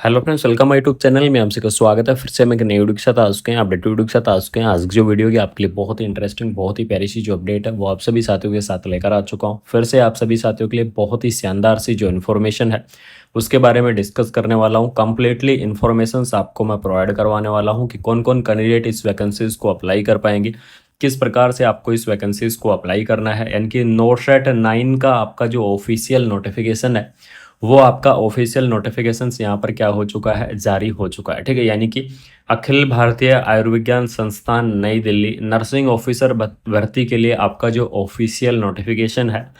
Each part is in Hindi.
Hello friends, welcome my YouTube channel में। आप सभी का स्वागत है। फिर से मैं एक नई वीडियो के साथ आ चुके हैं, अपडेट वीडियो के साथ आ चुके हैं। आज की जो वीडियो की आपके लिए बहुत ही इंटरेस्टिंग, बहुत ही प्यारी सी जो अपडेट है वो आप सभी साथियों के साथ लेकर आ चुका हूँ। फिर से आप सभी साथियों के लिए बहुत ही शानदार सी जो इन्फॉर्मेशन है उसके बारे में डिस्कस करने वाला हूँ। कंप्लीटली इन्फॉर्मेशन आपको मैं प्रोवाइड करवाने वाला हूँ कि कौन कौन कैंडिडेट इस वैकेंसीज को अप्लाई कर पाएंगे, किस प्रकार से आपको इस वैकेंसीज को अप्लाई करना है। यानी कि नोटसेट 9 का आपका जो ऑफिशियल नोटिफिकेशन है वो आपका ऑफिशियल नोटिफिकेशन यहाँ पर क्या हो चुका है, जारी हो चुका है। ठीक है, यानी कि अखिल भारतीय आयुर्विज्ञान संस्थान नई दिल्ली नर्सिंग ऑफिसर भर्ती के लिए आपका जो ऑफिशियल नोटिफिकेशन है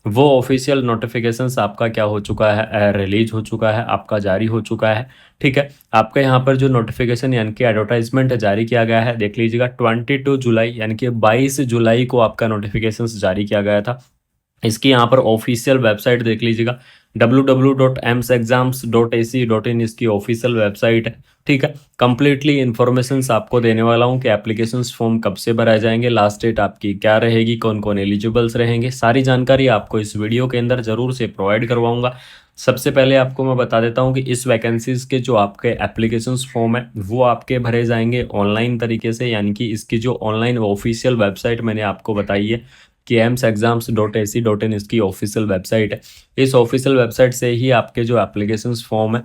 वो ऑफिशियल नोटिफिकेशन आपका क्या हो चुका है, रिलीज हो चुका है, आपका जारी हो चुका है। ठीक है, आपका यहाँ पर जो नोटिफिकेशन यानी कि एडवर्टाइजमेंट जारी किया गया है, देख लीजिएगा 22 जुलाई यानी कि 22 जुलाई को आपका नोटिफिकेशन जारी किया गया था। इसकी यहाँ पर ऑफिशियल वेबसाइट देख लीजिएगा, www.emsexams.ac.in इसकी ऑफिशियल वेबसाइट है। ठीक है, कंप्लीटली इन्फॉर्मेशन आपको देने वाला हूँ कि एप्लीकेशन फॉर्म कब से भराए जाएंगे, लास्ट डेट आपकी क्या रहेगी, कौन कौन एलिजिबल्स रहेंगे, सारी जानकारी आपको इस वीडियो के अंदर जरूर से प्रोवाइड करवाऊंगा। सबसे पहले आपको मैं बता देता हूँ कि इस वैकेंसीज के जो आपके एप्लीकेशन फॉर्म है वो आपके भरे जाएंगे ऑनलाइन तरीके से। यानी कि इसकी जो ऑनलाइन ऑफिशियल वेबसाइट मैंने आपको बताई है कि emsexams.ac.in इसकी ऑफिशियल वेबसाइट है। इस ऑफिशियल वेबसाइट से ही आपके जो एप्लीकेशन फॉर्म है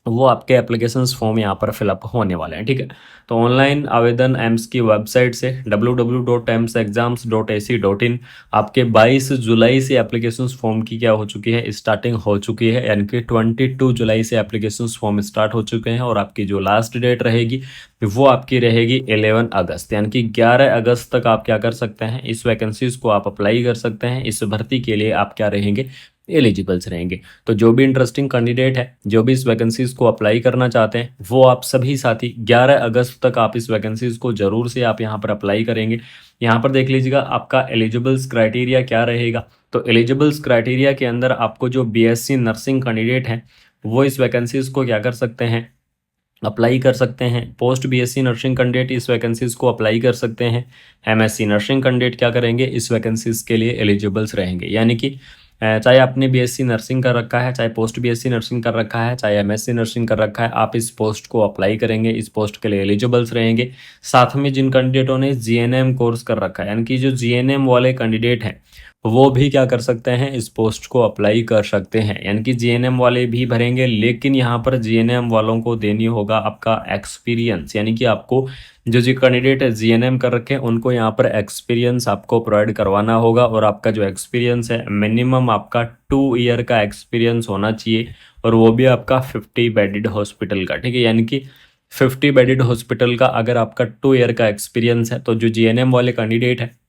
वो आपके एप्लीकेशन फॉर्म यहाँ पर फिलअप होने वाले हैं। ठीक है, तो ऑनलाइन आवेदन एम्स की वेबसाइट से www.emsexams.ac.in आपके 22 जुलाई से एप्लीकेशन फॉर्म की क्या हो चुकी है, स्टार्टिंग हो चुकी है। यानी कि 22 जुलाई से एप्लीकेशन फॉर्म स्टार्ट हो चुके हैं और आपकी जो लास्ट डेट रहेगी वो आपकी रहेगी 11 अगस्त। यानी कि 11 अगस्त तक आप क्या कर सकते हैं, इस वैकेंसीज को आप अप्लाई कर सकते हैं। इस भर्ती के लिए आप क्या रहेंगे, एलिजिबल्स रहेंगे। तो जो भी इंटरेस्टिंग कैंडिडेट है, जो भी इस वैकेंसीज को अप्लाई करना चाहते हैं, वो आप सभी साथी 11 अगस्त तक आप इस वैकेंसीज को जरूर से आप यहाँ पर अप्लाई करेंगे। यहाँ पर देख लीजिएगा आपका एलिजिबल्स क्राइटेरिया क्या रहेगा। तो एलिजिबल्स क्राइटेरिया के अंदर आपको जो बीएससी नर्सिंग कैंडिडेट हैं वो इस वैकेंसीज को क्या कर सकते हैं, अप्लाई कर सकते हैं। पोस्ट बीएससी नर्सिंग कैंडिडेट इस वैकेंसीज को अप्लाई कर सकते हैं। एमएससी नर्सिंग कैंडिडेट क्या करेंगे, इस वैकेंसीज के लिए एलिजिबल्स रहेंगे। यानी कि चाहे आपने बीएससी नर्सिंग कर रखा है, चाहे पोस्ट बीएससी नर्सिंग कर रखा है, चाहे एमएससी नर्सिंग कर रखा है, आप इस पोस्ट को अप्लाई करेंगे, इस पोस्ट के लिए एलिजिबल्स रहेंगे। साथ में जिन कैंडिडेटों ने जीएनएम कोर्स कर रखा है, यानी कि जो जीएनएम वाले कैंडिडेट हैं वो भी क्या कर सकते हैं, इस पोस्ट को अप्लाई कर सकते हैं। यानी कि जीएनएम वाले भी भरेंगे, लेकिन यहाँ पर जीएनएम वालों को देनी होगा आपका एक्सपीरियंस। यानी कि आपको जो जो कैंडिडेट है जीएनएम कर रखे हैं उनको यहाँ पर एक्सपीरियंस आपको प्रोवाइड करवाना होगा। और आपका जो एक्सपीरियंस है मिनिमम आपका 2 ईयर का एक्सपीरियंस होना चाहिए, और वो भी आपका 50 बेडेड हॉस्पिटल का। ठीक है, यानी कि 50 बेडेड हॉस्पिटल का अगर आपका 2 ईयर का एक्सपीरियंस है तो जो जीएनएम वाले कैंडिडेट है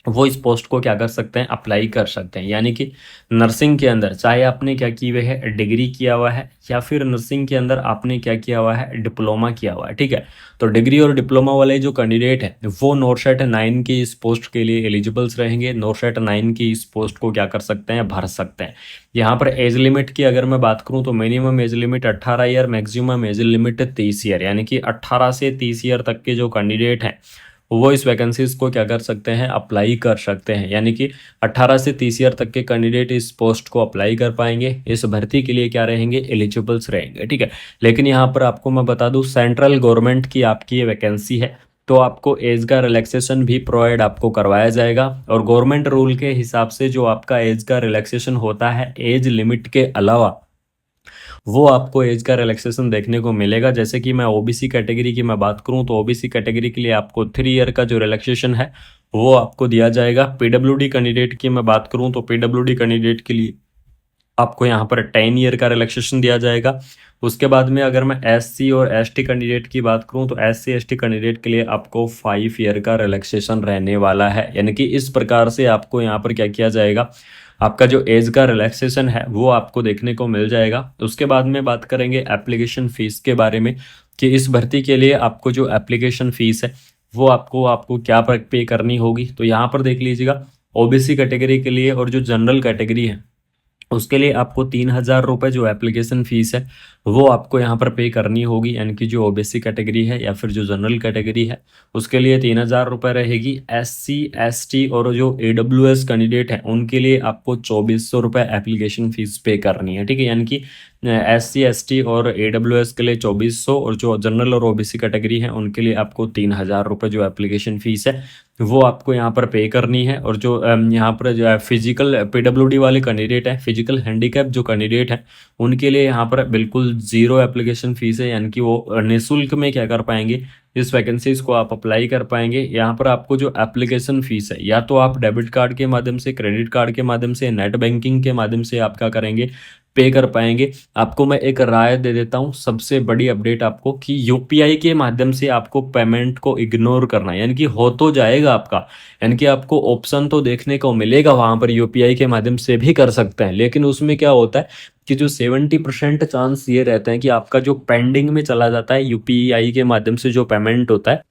वो इस पोस्ट को क्या कर सकते हैं, अप्लाई कर सकते हैं। यानी कि नर्सिंग के अंदर चाहे आपने क्या की हुई है, डिग्री किया हुआ है, या फिर नर्सिंग के अंदर आपने क्या किया हुआ है, डिप्लोमा किया हुआ है। ठीक है, तो डिग्री और डिप्लोमा वाले जो कैंडिडेट है वो नोटसेट 9 की इस पोस्ट के लिए एलिजिबल्स रहेंगे। नोटसेट 9 की इस पोस्ट को क्या कर सकते हैं, भर सकते हैं। यहाँ पर एज लिमिट की अगर मैं बात करूँ तो minimum age limit 18 year, maximum age limit 30 year. यानी कि 18 से 30 ईयर तक के जो कैंडिडेट हैं वो इस वैकेंसीज को क्या कर सकते हैं, अप्लाई कर सकते हैं। यानी कि 18 से 30 ईयर तक के कैंडिडेट इस पोस्ट को अप्लाई कर पाएंगे, इस भर्ती के लिए क्या रहेंगे, एलिजिबल्स रहेंगे। ठीक है, लेकिन यहाँ पर आपको मैं बता दूं सेंट्रल गवर्नमेंट की आपकी ये वैकेंसी है, तो आपको एज का रिलैक्सेशन भी प्रोवाइड आपको करवाया जाएगा। और गवर्नमेंट रूल के हिसाब से जो आपका एज का रिलैक्सेशन होता है, एज लिमिट के अलावा वो आपको एज का रिलैक्सेशन देखने को मिलेगा। जैसे कि मैं ओबीसी कैटेगरी की मैं बात करूं तो ओबीसी कैटेगरी के लिए आपको 3 ईयर का जो रिलैक्सेशन है वो आपको दिया जाएगा। पीडब्ल्यूडी कैंडिडेट की मैं बात करूं तो पीडब्ल्यूडी कैंडिडेट के लिए आपको यहाँ पर 10 ईयर का रिलैक्सेशन दिया जाएगा। उसके बाद में अगर मैं एससी और एसटी कैंडिडेट की बात करूं तो एससी एसटी कैंडिडेट के लिए आपको 5 ईयर का रिलैक्सेशन रहने वाला है। यानी कि इस प्रकार से आपको यहाँ पर क्या किया जाएगा, आपका जो एज का रिलैक्सेशन है वो आपको देखने को मिल जाएगा। उसके बाद में बात करेंगे एप्लीकेशन फीस के बारे में कि इस भर्ती के लिए आपको जो एप्लीकेशन फीस है वो आपको आपको क्या पे करनी होगी। तो यहाँ पर देख लीजिएगा ओबीसी कैटेगरी के लिए और जो जनरल कैटेगरी है उसके लिए आपको 3,000 रुपये जो एप्लीकेशन फ़ीस है वो आपको यहाँ पर पे करनी होगी। यानी कि जो ओबीसी कैटेगरी है या फिर जो जनरल कैटेगरी है उसके लिए 3,000 रुपये रहेगी। एससी एसटी और जो ईडब्ल्यूएस कैंडिडेट है उनके लिए आपको 2,400 रुपये एप्लीकेशन फ़ीस पे करनी है। ठीक है, यानी कि SC ST और AWS के लिए 2400 और जो जनरल और OBC कैटेगरी है उनके लिए आपको 3000 रुपये जो एप्लीकेशन फीस है वो आपको यहाँ पर पे करनी है। और जो यहाँ पर जो है फिजिकल PWD वाले कैंडिडेट है, फिजिकल हैंडीकैप जो कैंडिडेट है उनके लिए यहाँ पर बिल्कुल जीरो एप्लीकेशन फीस है, यानी कि वो निःशुल्क में क्या कर पाएंगे, इस वैकेंसीज को आप अप्लाई कर पाएंगे। यहाँ पर आपको जो एप्लीकेशन फीस है या तो आप डेबिट कार्ड के माध्यम से, क्रेडिट कार्ड के माध्यम से, नेट बैंकिंग के माध्यम से आप क्या करेंगे, पे कर पाएंगे। आपको मैं एक राय दे देता हूँ, सबसे बड़ी अपडेट आपको, कि यूपीआई के माध्यम से आपको पेमेंट को इग्नोर करना है, यानी कि हो तो जाएगा आपका, यानी कि आपको ऑप्शन तो देखने को मिलेगा वहां पर यूपीआई के माध्यम से भी कर सकते हैं, लेकिन उसमें क्या होता है कि जो 70% चांस ये रहते हैं कि आपका जो पेंडिंग में चला जाता है यूपीआई के माध्यम से जो पेमेंट होता है।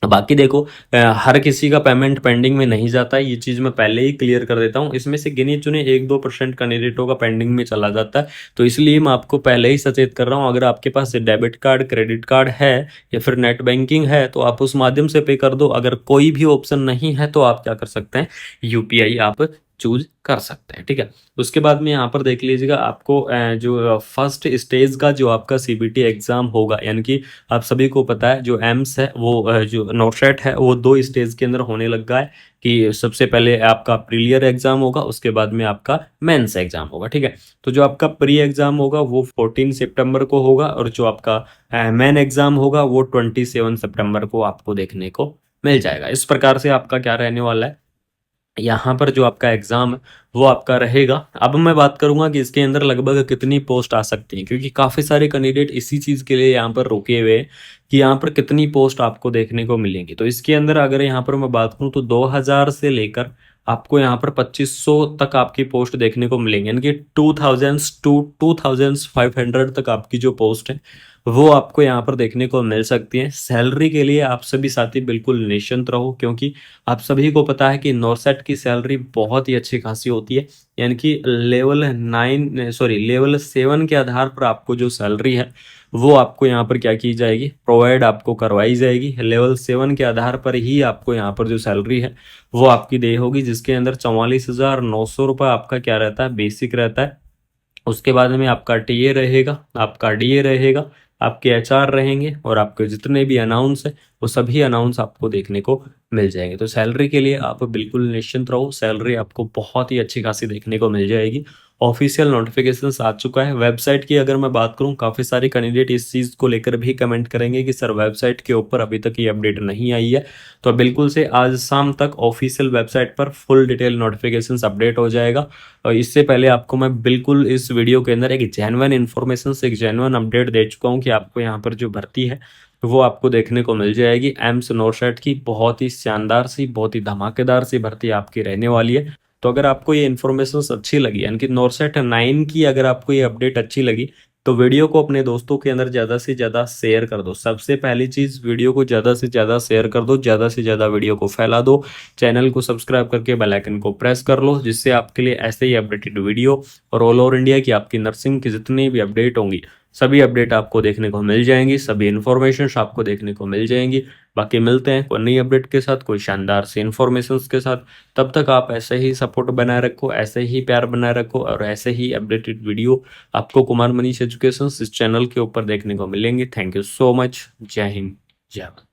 बाकी देखो हर किसी का पेमेंट पेंडिंग में नहीं जाता है, ये चीज मैं पहले ही क्लियर कर देता हूँ। इसमें से गिने चुने 1-2% कैंडिडेटों का पेंडिंग में चला जाता है, तो इसलिए मैं आपको पहले ही सचेत कर रहा हूँ। अगर आपके पास डेबिट कार्ड, क्रेडिट कार्ड है या फिर नेट बैंकिंग है तो आप उस माध्यम से पे कर दो। अगर कोई भी ऑप्शन नहीं है तो आप क्या कर सकते हैं, यूपीआई आप चूज कर सकते हैं, ठीक है। उसके बाद में यहाँ पर देख लीजिएगा, आपको जो फर्स्ट स्टेज का जो आपका CBT एग्जाम होगा, यानी कि आप सभी को पता है जो एम्स है वो जो नोटसेट है वो 2 स्टेज के अंदर होने लग गया है, कि सबसे पहले आपका प्रीलियर एग्जाम होगा, उसके बाद में आपका मेंस एग्जाम होगा, ठीक है। तो जो आपका प्री एग्जाम होगा वो 14 सितंबर को होगा और जो आपका मेन एग्जाम होगा वो 27 सितंबर को आपको देखने को मिल जाएगा। इस प्रकार से आपका क्या रहने वाला है, यहाँ पर जो आपका एग्जाम है वो आपका रहेगा। अब मैं बात करूंगा कि इसके अंदर लगभग कितनी पोस्ट आ सकती हैं, क्योंकि काफी सारे कैंडिडेट इसी चीज के लिए यहाँ पर रुके हुए हैं कि यहाँ पर कितनी पोस्ट आपको देखने को मिलेंगी। तो इसके अंदर अगर यहाँ पर मैं बात करूँ तो 2000 से लेकर आपको यहाँ पर 2500 तक आपकी पोस्ट देखने को मिलेंगी, यानी कि 2000 टू 2500 तक आपकी जो पोस्ट है वो आपको यहाँ पर देखने को मिल सकती है। सैलरी के लिए आप सभी साथी बिल्कुल निश्चिंत रहो, क्योंकि आप सभी को पता है कि नॉर्सेट की सैलरी बहुत ही अच्छी खासी होती है, यानी कि लेवल 7 के आधार पर आपको जो सैलरी है वो आपको यहाँ पर क्या की जाएगी, प्रोवाइड आपको करवाई जाएगी। लेवल 7 के आधार पर ही आपको यहाँ पर जो सैलरी है वो आपकी दे होगी, जिसके अंदर 44,900 रुपये आपका क्या रहता है, बेसिक रहता है। उसके बाद में आपका टीए रहेगा, आपका डीए रहेगा, आपके HR रहेंगे और आपके जितने भी अनाउंस है वो सभी अनाउंस आपको देखने को मिल जाएंगे। तो सैलरी के लिए आप बिल्कुल निश्चिंत रहो, सैलरी आपको बहुत ही अच्छी खासी देखने को मिल जाएगी। ऑफिशियल नोटिफिकेशंस आ चुका है। वेबसाइट की अगर मैं बात करूं, काफ़ी सारे कैंडिडेट इस चीज़ को लेकर भी कमेंट करेंगे कि सर वेबसाइट के ऊपर अभी तक ये अपडेट नहीं आई है, तो बिल्कुल से आज शाम तक ऑफिशियल वेबसाइट पर फुल डिटेल नोटिफिकेशंस अपडेट हो जाएगा। और इससे पहले आपको मैं बिल्कुल इस वीडियो के अंदर एक जेन्युइन इन्फॉर्मेशन, एक जेन्युइन अपडेट दे चुका हूँ कि आपको यहाँ पर जो भर्ती है वो आपको देखने को मिल जाएगी। एम्स नॉर्सेट की बहुत ही शानदार सी, बहुत ही धमाकेदार सी भर्ती आपकी रहने वाली है। तो अगर आपको ये इन्फॉर्मेशन अच्छी लगी, यानी कि नॉर्सेट 9 की अगर आपको ये अपडेट अच्छी लगी, तो वीडियो को अपने दोस्तों के अंदर ज़्यादा से ज़्यादा शेयर कर दो। सबसे पहली चीज़, वीडियो को ज़्यादा से ज़्यादा शेयर कर दो, ज़्यादा से ज़्यादा वीडियो को फैला दो। चैनल को सब्सक्राइब करके बेल आइकन को प्रेस कर लो, जिससे आपके लिए ऐसे ही अपडेटेड वीडियो और ऑल ओवर इंडिया की आपकी नर्सिंग की जितनी भी अपडेट होंगी सभी अपडेट आपको देखने को मिल जाएंगी, सभी इन्फॉर्मेशन आपको देखने को मिल जाएंगी। बाकी मिलते हैं कोई नई अपडेट के साथ, कोई शानदार सी इन्फॉर्मेशन के साथ। तब तक आप ऐसे ही सपोर्ट बनाए रखो, ऐसे ही प्यार बनाए रखो और ऐसे ही अपडेटेड वीडियो आपको कुमार मनीष एजुकेशन इस चैनल के ऊपर देखने को मिलेंगे। Thank you so much. जय हिंद, जय भारत।